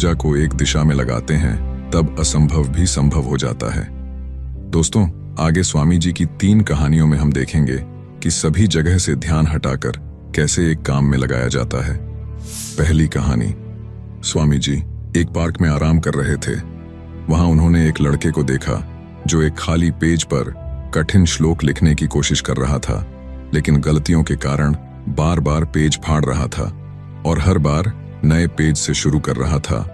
ऊर्जा को एक दिशा में लगाते हैं तब असंभव भी संभव हो जाता है। दोस्तों, आगे स्वामी जी की 3 कहानियों में हम देखेंगे कि सभी जगह से ध्यान हटाकर कैसे एक काम में लगाया जाता है। पहली कहानी। स्वामी जी एक पार्क में आराम कर रहे थे। वहां उन्होंने एक लड़के को देखा जो एक खाली पेज पर कठिन श्लोक लिखने की कोशिश कर रहा था, लेकिन गलतियों के कारण बार बार पेज फाड़ रहा था और हर बार नए पेज से शुरू कर रहा था।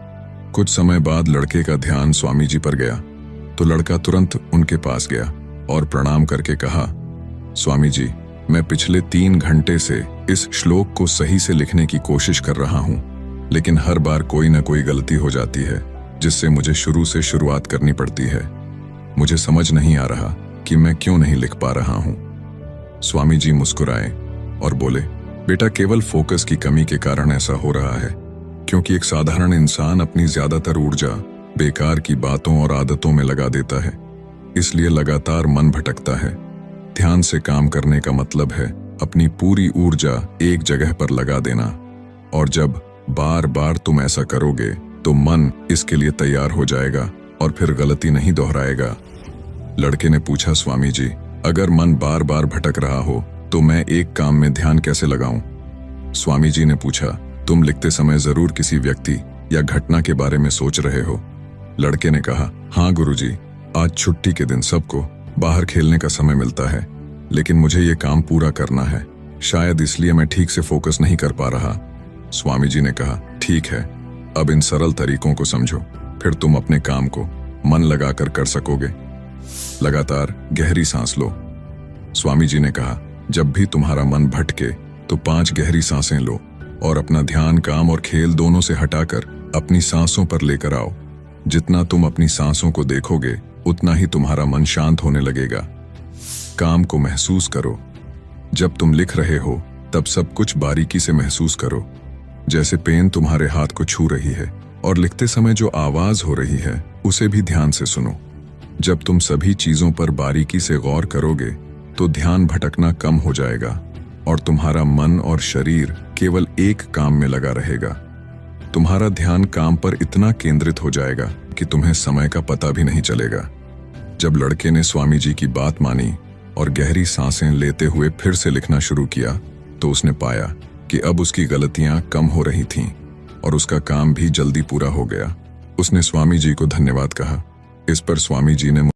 कुछ समय बाद लड़के का ध्यान स्वामी जी पर गया तो लड़का तुरंत उनके पास गया और प्रणाम करके कहा, स्वामी जी, मैं पिछले 3 घंटे से इस श्लोक को सही से लिखने की कोशिश कर रहा हूं, लेकिन हर बार कोई ना कोई गलती हो जाती है जिससे मुझे शुरू से शुरुआत करनी पड़ती है। मुझे समझ नहीं आ रहा कि मैं क्यों नहीं लिख पा रहा हूं। स्वामी जी मुस्कुराए और बोले, बेटा, केवल फोकस की कमी के कारण ऐसा हो रहा है, क्योंकि एक साधारण इंसान अपनी ज्यादातर ऊर्जा बेकार की बातों और आदतों में लगा देता है, इसलिए लगातार मन भटकता है। ध्यान से काम करने का मतलब है अपनी पूरी ऊर्जा एक जगह पर लगा देना, और जब बार बार तुम ऐसा करोगे तो मन इसके लिए तैयार हो जाएगा और फिर गलती नहीं दोहराएगा। लड़के ने पूछा, स्वामी जी, अगर मन बार बार भटक रहा हो तो मैं एक काम में ध्यान कैसे लगाऊं? स्वामी जी ने पूछा, तुम लिखते समय जरूर किसी व्यक्ति या घटना के बारे में सोच रहे हो? लड़के ने कहा, हाँ गुरुजी, आज छुट्टी के दिन सबको बाहर खेलने का समय मिलता है, लेकिन मुझे ये काम पूरा करना है, शायद इसलिए मैं ठीक से फोकस नहीं कर पा रहा। स्वामी जी ने कहा, ठीक है, अब इन सरल तरीकों को समझो, फिर तुम अपने काम को मन लगाकर कर सकोगे। लगातार गहरी सांस लो। स्वामी जी ने कहा, जब भी तुम्हारा मन भटके तो 5 गहरी सांसें लो और अपना ध्यान काम और खेल दोनों से हटाकर अपनी सांसों पर लेकर आओ। जितना तुम अपनी सांसों को देखोगे उतना ही तुम्हारा मन शांत होने लगेगा। काम को महसूस करो। जब तुम लिख रहे हो तब सब कुछ बारीकी से महसूस करो, जैसे पेन तुम्हारे हाथ को छू रही है, और लिखते समय जो आवाज हो रही है उसे भी ध्यान से सुनो। जब तुम सभी चीजों पर बारीकी से गौर करोगे तो ध्यान भटकना कम हो जाएगा और तुम्हारा मन और शरीर केवल एक काम में लगा रहेगा। तुम्हारा ध्यान काम पर इतना केंद्रित हो जाएगा कि तुम्हें समय का पता भी नहीं चलेगा। जब लड़के ने स्वामी जी की बात मानी और गहरी सांसें लेते हुए फिर से लिखना शुरू किया तो उसने पाया कि अब उसकी गलतियां कम हो रही थीं और उसका काम भी जल्दी पूरा हो गया। उसने स्वामी जी को धन्यवाद कहा। इस पर स्वामी जी ने